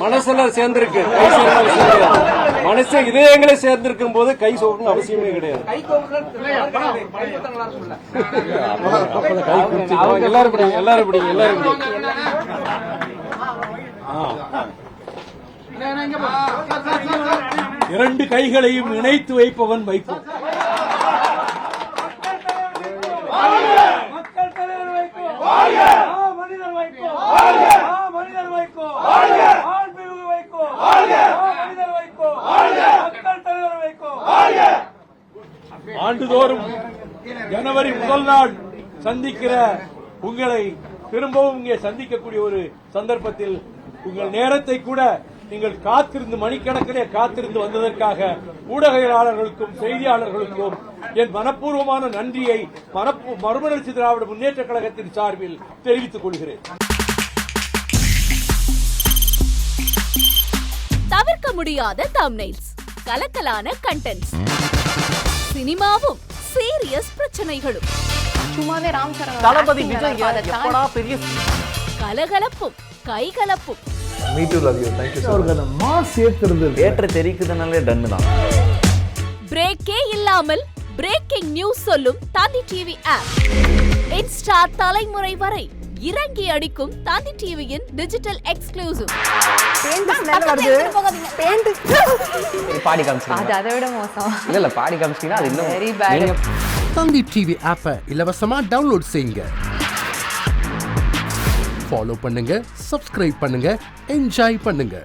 மனசெல்லாம் சேர்ந்திருக்கு, மனசு இதயங்களே சேர்ந்திருக்கும் போது கை சோக்கணும் அவசியமே கிடையாது. எல்லாரும் பிடிங்க, எல்லாரும் பிடிங்க, எல்லாரும் பிடிங்க. இரண்டு கைகளையும் இணைத்து வைப்பவன் வைப்பு. ஆண்டுதோறும் ஜனவரி முதல் நாள் சந்திக்கிற உங்களை திரும்பவும் இங்கே சந்திக்கக்கூடிய ஒரு சந்தர்ப்பத்தில் உங்கள் நேரத்தை கூட நீங்கள் காத்திருந்து மணிக்கணக்கிலே காத்திருந்து வந்ததற்காக ஊடகவியலாளர்களுக்கும் செய்தியாளர்களுக்கும் என் மனப்பூர்வமான நன்றியை மறுமலர்ச்சி திராவிட முன்னேற்ற கழகத்தின் சார்பில் தெரிவித்துக் கொள்கிறேன். தவிர்க்க முடியாத தம்ப்நெயில்ஸ், கலக்கலான கண்டென்ட்ஸ், சினிமாவும் சீரியஸ் பிரச்சனைகளும், சும்மாவே ராம் சரண் தளபதி விஜய் எப்படா பெரிய கலகலப்பும் கைகலப்பும். Me too love you, thank you sir. Mass ஏத்துறது ஏற்ற தெரிக்குதுனாலே டன் தான். பிரேக்கே இல்லாமல் பிரேக்கிங் நியூஸ் சொல்லும் தந்தி டிவி ஆப். இன்ஸ்டா தலைமுறை வரை இறங்கி அடிக்கும் தந்தி டிவியின் டிஜிட்டல் எக்ஸ்க்ளூசிவ். பாடி காமிச்சீங்க, அது அதை விட மோசம். இல்ல பாடி காமிச்சீங்கன்னா அது இன்னும் வெரி பேட். தந்தி டிவி ஆப்பை இலவசமா டவுன்லோட் செய்யுங்க. ஃபாலோ பண்ணுங்க, சப்ஸ்கிரைப் பண்ணுங்க, என்ஜாய் பண்ணுங்க.